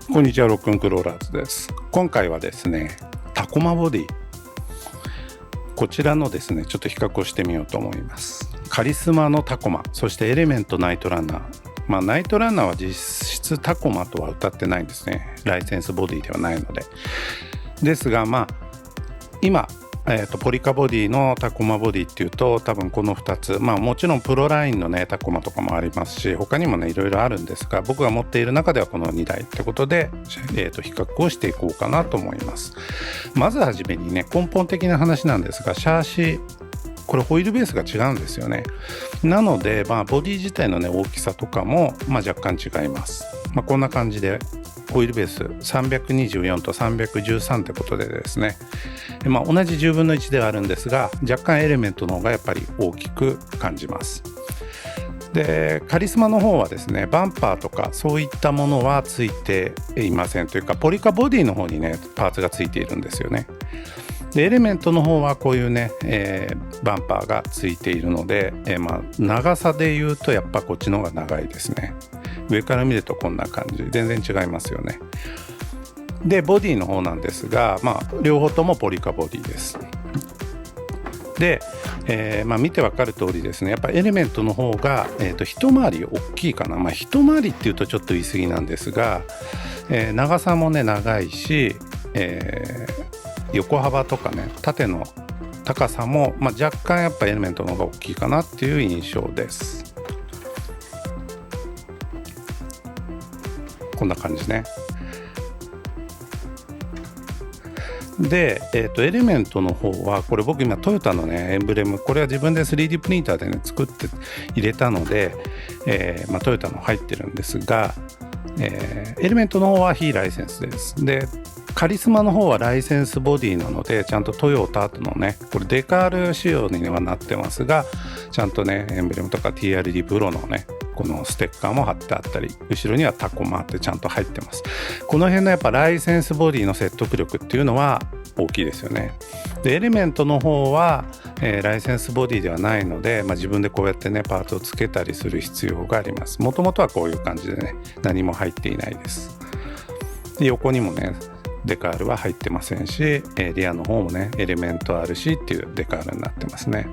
こんにちは、ロックンクローラーズです。今回はですね、タコマボディ、こちらのですね、ちょっと比較をしてみようと思います。カリスマのタコマ、そしてエレメントナイトランナー。ナイトランナーは実質タコマとは歌ってないんですね。ライセンスボディではないので。ですが、今、ポリカボディのタコマボディっていうと多分この2つ、もちろんプロラインのねタコマとかもありますし、他にもねいろいろあるんですが、僕が持っている中ではこの2台ってことで、比較をしていこうかなと思います。まずはじめにね、根本的な話なんですが、シャーシこれホイールベースが違うんですよね。なので、ボディ自体のね大きさとかも、若干違います。こんな感じでホイールベース324と313ってことでですね、同じ10分の1ではあるんですが、若干エレメントの方がやっぱり大きく感じます。でカリスマの方はですね、バンパーとかそういったものはついていません。というかポリカボディの方にねパーツがついているんですよね。でエレメントの方はこういうね、バンパーがついているので、長さで言うとやっぱこっちの方が長いですね。上から見るとこんな感じ、全然違いますよね。でボディの方なんですが、両方ともポリカボディです。で、見てわかる通りですね、やっぱエレメントの方が、一回り大きいかな。一回りっていうとちょっと言い過ぎなんですが、長さもね長いし、横幅とかね縦の高さも、若干やっぱエレメントの方が大きいかなっていう印象です。こんな感じね。で、エレメントの方はこれ僕今トヨタのねエンブレム、これは自分で 3D プリンターでね作って入れたので、トヨタの入ってるんですが、エレメントの方は非ライセンスです。でカリスマの方はライセンスボディなので、ちゃんとトヨタのねこれデカール仕様にはなってますが、ちゃんとねエンブレムとか TRD プロのねこのステッカーも貼ってあったり、後ろにはタコマってちゃんと入ってます。この辺のやっぱライセンスボディの説得力っていうのは大きいですよね。でエレメントの方は、ライセンスボディではないので、自分でこうやってねパーツをつけたりする必要があります。もともとはこういう感じでね何も入っていないです。で横にもねデカールは入ってませんし、リアの方もねエレメント RC っていうデカールになってますね。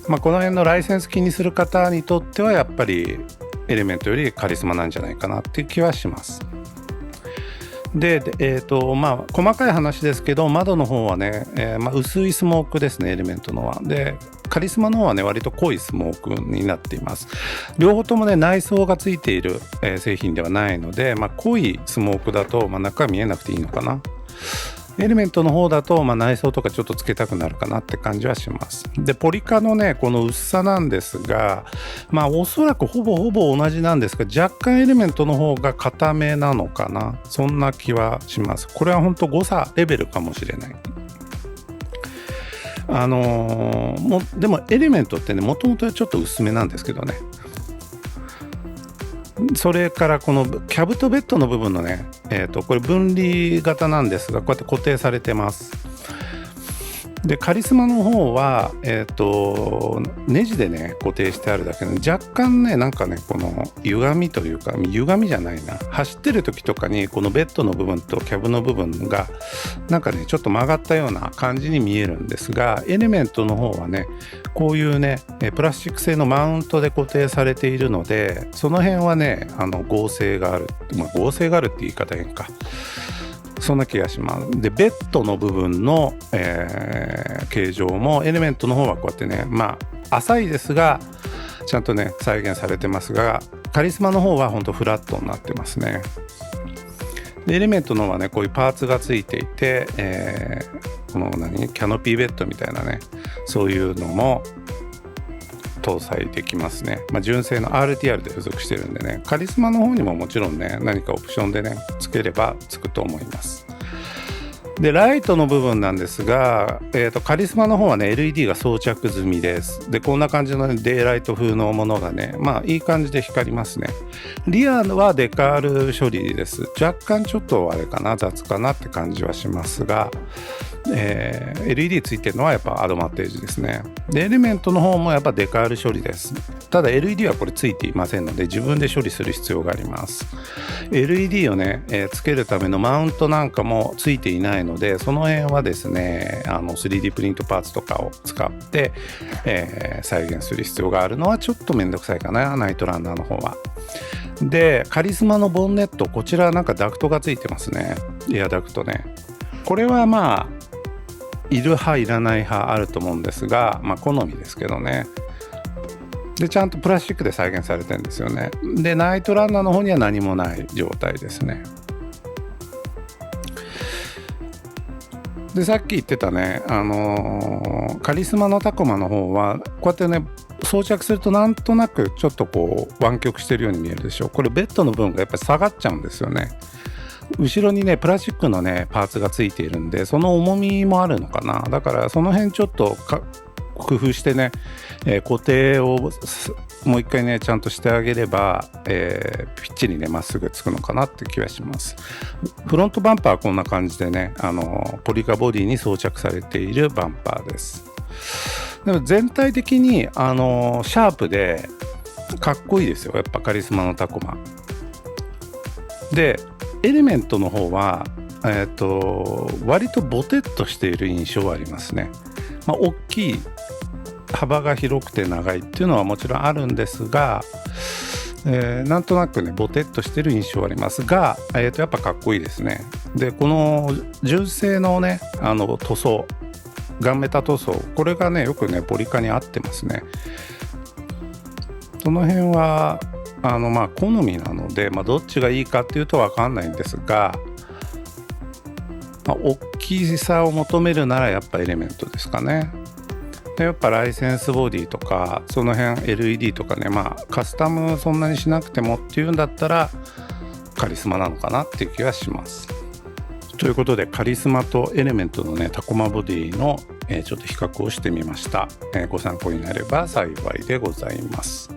この辺のライセンス気にする方にとってはやっぱりエレメントよりカリスマなんじゃないかなっていう気はします。で、細かい話ですけど、窓の方はね、薄いスモークですね、エレメントのは。でカリスマの方はね割と濃いスモークになっています。両方ともね内装がついている、製品ではないので、濃いスモークだと、中見えなくていいのかな。エレメントの方だと、内装とかちょっとつけたくなるかなって感じはします。でポリカのねこの薄さなんですが、おそらくほぼ同じなんですが、若干エレメントの方が硬めなのかな、そんな気はします。これは本当誤差レベルかもしれない。でもエレメントってねもともとはちょっと薄めなんですけどね。それからこのキャブとベッドの部分のね、これ分離型なんですが、こうやって固定されてます。でカリスマの方は、ネジでね固定してあるだけで、若干ねこの歪みというか、歪みじゃないな、走ってる時とかにこのベッドの部分とキャブの部分がちょっと曲がったような感じに見えるんですが、エレメントの方はねこういうねプラスチック製のマウントで固定されているので、その辺はね合成がある、合成があるって言い方変か、そんな気がします。でベッドの部分の、形状もエレメントの方はこうやってね浅いですがちゃんとね再現されてますが、カリスマの方はほんとフラットになってますね。でエレメントの方はねこういうパーツがついていて、このキャノピーベッドみたいなねそういうのも搭載できますね。純正の RTR で付属してるんでね、カリスマの方にももちろんね何かオプションでねつければつくと思います。でライトの部分なんですが、カリスマの方はね LED が装着済みです。でこんな感じの、デイライト風のものがねいい感じで光りますね。リアはデカール処理です。若干ちょっとあれかな、雑かなって感じはしますが、LED ついてるのはやっぱアドバンテージですね。でエレメントの方もやっぱデカール処理です。ただ LED はこれついていませんので自分で処理する必要があります。 LED をね、つけるためのマウントなんかもついていないので、その辺はですね3D プリントパーツとかを使って、再現する必要があるのはちょっとめんどくさいかな、ナイトランナーの方は。でカリスマのボンネット、こちらなんかダクトがついてますね、エアダクトね。これはまあいる派いらない派あると思うんですが、まあ好みですけどね。でちゃんとプラスチックで再現されてるんですよね。でナイトランナーの方には何もない状態ですね。でさっき言ってたね、カリスマのタコマの方はこうやってね装着するとなんとなくちょっとこう湾曲してるように見えるでしょ。これベッドの部分がやっぱり下がっちゃうんですよね。後ろにねプラスチックのねパーツがついているんで、その重みもあるのかな。だからその辺ちょっと工夫してね、固定をもう一回ねちゃんとしてあげれば、ぴっちりねまっすぐつくのかなって気がします。フロントバンパーはこんな感じでねポリカボディに装着されているバンパーです。でも全体的にシャープでかっこいいですよ、やっぱカリスマのタコマで。エレメントの方は、割とボテッとしている印象はありますね。大きい幅が広くて長いっていうのはもちろんあるんですが、なんとなくねボテッとしてる印象はありますが、やっぱかっこいいですね。でこの純正のね塗装、ガンメタ塗装、これがねよくねポリカに合ってますね。その辺は好みなので、どっちがいいかっていうと分かんないんですが、大きさを求めるならやっぱエレメントですかね。でやっぱライセンスボディとかその辺 LED とかね、カスタムそんなにしなくてもっていうんだったらカリスマなのかなっていう気がします。ということでカリスマとエレメントのねタコマボディの、ちょっと比較をしてみました。ご参考になれば幸いでございます。